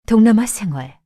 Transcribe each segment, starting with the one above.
동남아 생활.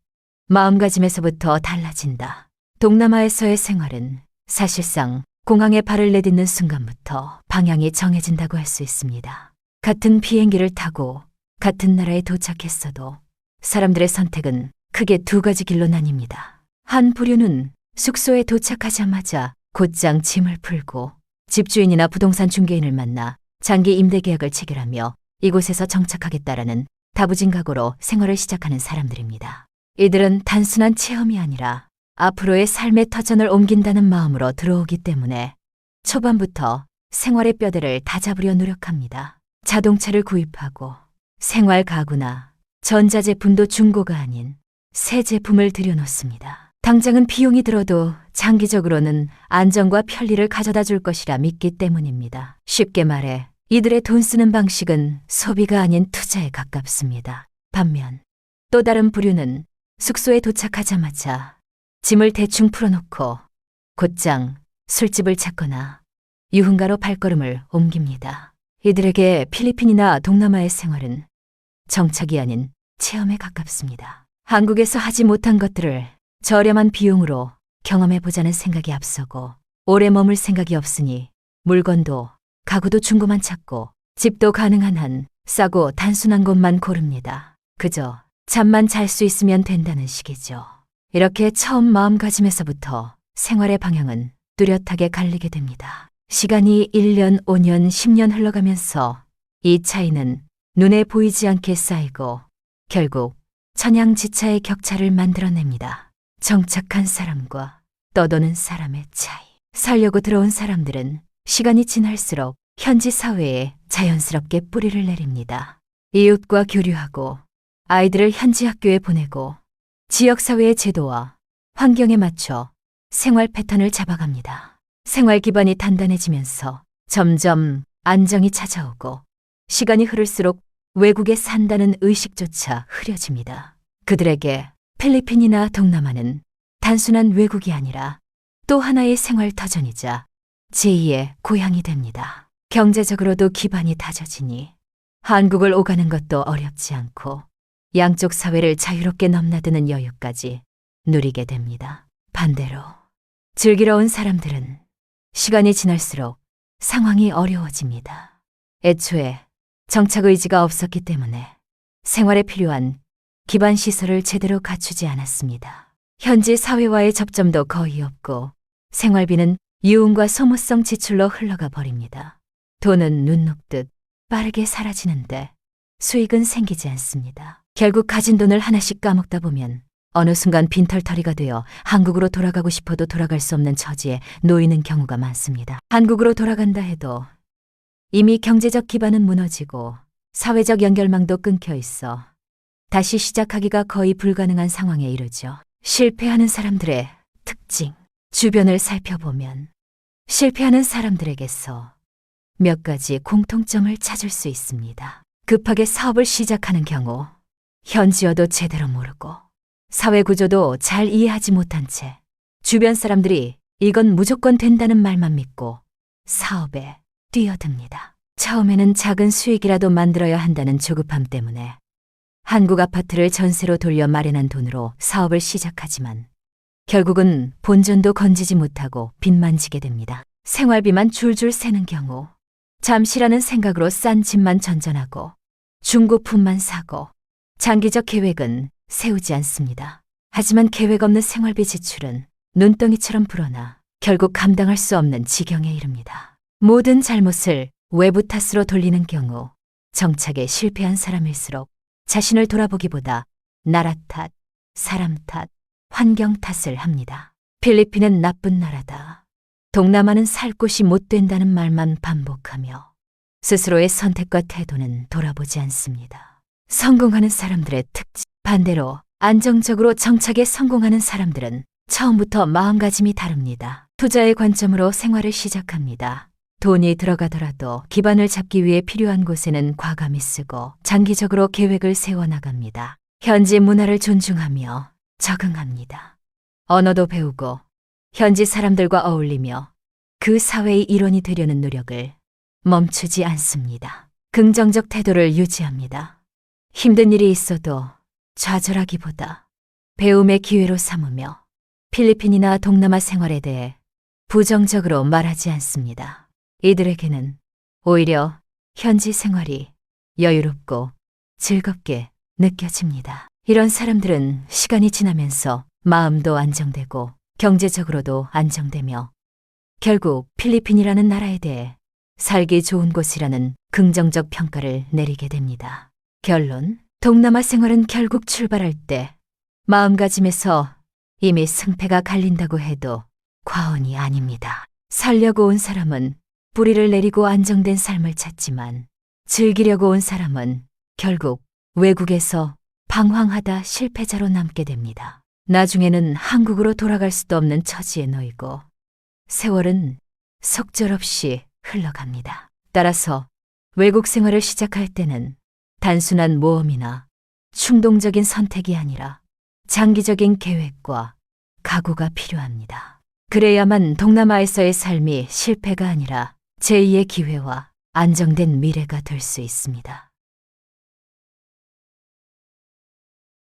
마음가짐에서부터 달라진다. 동남아에서의 생활은 사실상 공항에 발을 내딛는 순간부터 방향이 정해진다고 할 수 있습니다. 같은 비행기를 타고 같은 나라에 도착했어도 사람들의 선택은 크게 두 가지 길로 나뉩니다. 한 부류는 숙소에 도착하자마자 곧장 짐을 풀고 집주인이나 부동산 중개인을 만나 장기 임대 계약을 체결하며 이곳에서 정착하겠다라는 다부진 각오로 생활을 시작하는 사람들입니다. 이들은 단순한 체험이 아니라 앞으로의 삶의 터전을 옮긴다는 마음으로 들어오기 때문에 초반부터 생활의 뼈대를 다잡으려 노력합니다. 자동차를 구입하고 생활 가구나 전자제품도 중고가 아닌 새 제품을 들여놓습니다. 당장은 비용이 들어도 장기적으로는 안정과 편리를 가져다 줄 것이라 믿기 때문입니다. 쉽게 말해 이들의 돈 쓰는 방식은 소비가 아닌 투자에 가깝습니다. 반면 또 다른 부류는 숙소에 도착하자마자 짐을 대충 풀어놓고 곧장 술집을 찾거나 유흥가로 발걸음을 옮깁니다. 이들에게 필리핀이나 동남아의 생활은 정착이 아닌 체험에 가깝습니다. 한국에서 하지 못한 것들을 저렴한 비용으로 경험해보자는 생각이 앞서고 오래 머물 생각이 없으니 물건도 가구도 중고만 찾고 집도 가능한 한 싸고 단순한 곳만 고릅니다. 그저 잠만 잘 수 있으면 된다는 식이죠. 이렇게 처음 마음가짐에서부터 생활의 방향은 뚜렷하게 갈리게 됩니다. 시간이 1년, 5년, 10년 흘러가면서 이 차이는 눈에 보이지 않게 쌓이고 결국 천양지차의 격차를 만들어냅니다. 정착한 사람과 떠도는 사람의 차이. 살려고 들어온 사람들은 시간이 지날수록 현지 사회에 자연스럽게 뿌리를 내립니다. 이웃과 교류하고 아이들을 현지 학교에 보내고 지역사회의 제도와 환경에 맞춰 생활 패턴을 잡아갑니다. 생활 기반이 단단해지면서 점점 안정이 찾아오고 시간이 흐를수록 외국에 산다는 의식조차 흐려집니다. 그들에게 필리핀이나 동남아는 단순한 외국이 아니라 또 하나의 생활 터전이자 제2의 고향이 됩니다. 경제적으로도 기반이 다져지니 한국을 오가는 것도 어렵지 않고 양쪽 사회를 자유롭게 넘나드는 여유까지 누리게 됩니다. 반대로 즐기러온 사람들은 시간이 지날수록 상황이 어려워집니다. 애초에 정착 의지가 없었기 때문에 생활에 필요한 기반 시설을 제대로 갖추지 않았습니다. 현지 사회와의 접점도 거의 없고 생활비는 유흥과 소모성 지출로 흘러가 버립니다. 돈은 눈 녹듯 빠르게 사라지는데 수익은 생기지 않습니다. 결국 가진 돈을 하나씩 까먹다 보면 어느 순간 빈털터리가 되어 한국으로 돌아가고 싶어도 돌아갈 수 없는 처지에 놓이는 경우가 많습니다. 한국으로 돌아간다 해도 이미 경제적 기반은 무너지고 사회적 연결망도 끊겨 있어 다시 시작하기가 거의 불가능한 상황에 이르죠. 실패하는 사람들의 특징. 주변을 살펴보면 실패하는 사람들에게서 몇 가지 공통점을 찾을 수 있습니다. 급하게 사업을 시작하는 경우 현지어도 제대로 모르고 사회 구조도 잘 이해하지 못한 채 주변 사람들이 이건 무조건 된다는 말만 믿고 사업에 뛰어듭니다. 처음에는 작은 수익이라도 만들어야 한다는 조급함 때문에 한국 아파트를 전세로 돌려 마련한 돈으로 사업을 시작하지만 결국은 본전도 건지지 못하고 빚만 지게 됩니다. 생활비만 줄줄 새는 경우 잠시라는 생각으로 싼 집만 전전하고 중고품만 사고 장기적 계획은 세우지 않습니다. 하지만 계획 없는 생활비 지출은 눈덩이처럼 불어나 결국 감당할 수 없는 지경에 이릅니다. 모든 잘못을 외부 탓으로 돌리는 경우 정착에 실패한 사람일수록 자신을 돌아보기보다 나라 탓, 사람 탓, 환경 탓을 합니다. 필리핀은 나쁜 나라다. 동남아는 살 곳이 못 된다는 말만 반복하며 스스로의 선택과 태도는 돌아보지 않습니다. 성공하는 사람들의 특징. 반대로 안정적으로 정착에 성공하는 사람들은 처음부터 마음가짐이 다릅니다. 투자의 관점으로 생활을 시작합니다. 돈이 들어가더라도 기반을 잡기 위해 필요한 곳에는 과감히 쓰고 장기적으로 계획을 세워나갑니다. 현지 문화를 존중하며 적응합니다. 언어도 배우고 현지 사람들과 어울리며 그 사회의 일원이 되려는 노력을 멈추지 않습니다. 긍정적 태도를 유지합니다. 힘든 일이 있어도 좌절하기보다 배움의 기회로 삼으며 필리핀이나 동남아 생활에 대해 부정적으로 말하지 않습니다. 이들에게는 오히려 현지 생활이 여유롭고 즐겁게 느껴집니다. 이런 사람들은 시간이 지나면서 마음도 안정되고 경제적으로도 안정되며 결국 필리핀이라는 나라에 대해 살기 좋은 곳이라는 긍정적 평가를 내리게 됩니다. 결론, 동남아 생활은 결국 출발할 때 마음가짐에서 이미 승패가 갈린다고 해도 과언이 아닙니다. 살려고 온 사람은 뿌리를 내리고 안정된 삶을 찾지만 즐기려고 온 사람은 결국 외국에서 방황하다 실패자로 남게 됩니다. 나중에는 한국으로 돌아갈 수도 없는 처지에 놓이고 세월은 속절없이 흘러갑니다. 따라서 외국 생활을 시작할 때는 단순한 모험이나 충동적인 선택이 아니라 장기적인 계획과 각오가 필요합니다. 그래야만 동남아에서의 삶이 실패가 아니라 제2의 기회와 안정된 미래가 될 수 있습니다.